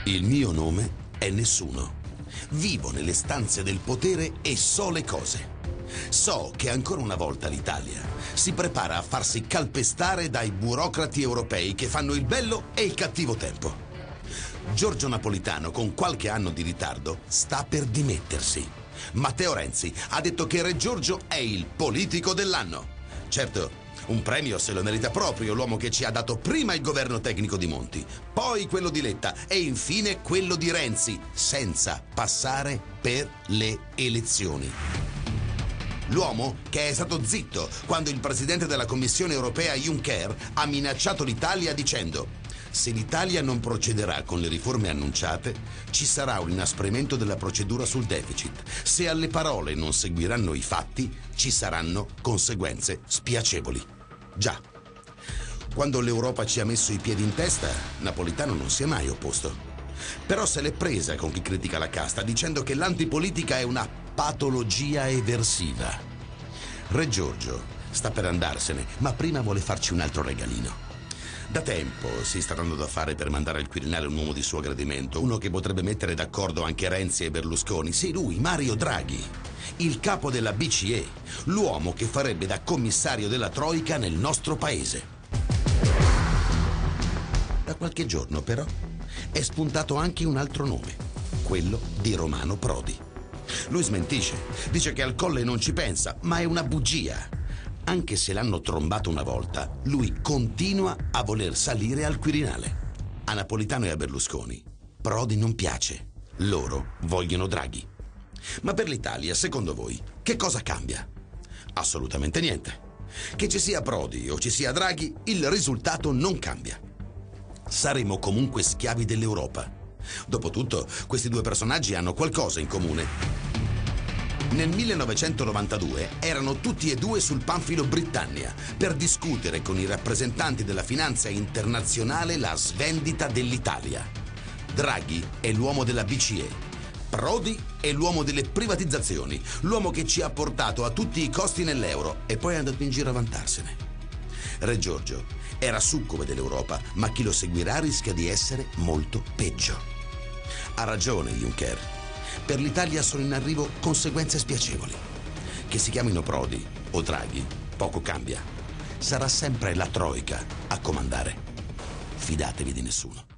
Il mio nome è Nessuno. Vivo nelle stanze del potere e so le cose. So che ancora una volta l'Italia si prepara a farsi calpestare dai burocrati europei che fanno il bello e il cattivo tempo. Giorgio Napolitano, con qualche anno di ritardo, sta per dimettersi. Matteo Renzi ha detto che Re Giorgio è il politico dell'anno. Certo, un premio se lo merita proprio l'uomo che ci ha dato prima il governo tecnico di Monti, poi quello di Letta e infine quello di Renzi, senza passare per le elezioni. L'uomo che è stato zitto quando il presidente della Commissione europea Juncker ha minacciato l'Italia dicendo: se l'Italia non procederà con le riforme annunciate, ci sarà un inasprimento della procedura sul deficit. Se alle parole non seguiranno i fatti, ci saranno conseguenze spiacevoli. Già, quando l'Europa ci ha messo i piedi in testa, Napolitano non si è mai opposto. Però se l'è presa con chi critica la casta, dicendo che l'antipolitica è una patologia eversiva. Re Giorgio sta per andarsene, ma prima vuole farci un altro regalino. Da tempo si sta dando da fare per mandare al Quirinale un uomo di suo gradimento, uno che potrebbe mettere d'accordo anche Renzi e Berlusconi. Sì, lui, Mario Draghi, il capo della BCE, l'uomo che farebbe da commissario della Troica nel nostro paese. Da qualche giorno, però, è spuntato anche un altro nome, quello di Romano Prodi. Lui smentisce, dice che al Colle non ci pensa, ma è una bugia. Anche se l'hanno trombato una volta, lui continua a voler salire al Quirinale. A Napolitano e a Berlusconi Prodi non piace. Loro vogliono Draghi. Ma per l'Italia, secondo voi, che cosa cambia? Assolutamente niente. Che ci sia Prodi o ci sia Draghi, il risultato non cambia. Saremo comunque schiavi dell'Europa. Dopotutto, questi due personaggi hanno qualcosa in comune. Nel 1992 erano tutti e due sul Panfilo Britannia per discutere con i rappresentanti della finanza internazionale la svendita dell'Italia. Draghi è l'uomo della BCE, Prodi è l'uomo delle privatizzazioni, l'uomo che ci ha portato a tutti i costi nell'euro e poi è andato in giro a vantarsene. Re Giorgio era succube dell'Europa, ma chi lo seguirà rischia di essere molto peggio. Ha ragione Juncker. Per l'Italia sono in arrivo conseguenze spiacevoli. Che si chiamino Prodi o Draghi, poco cambia. Sarà sempre la Troica a comandare. Fidatevi di Nessuno.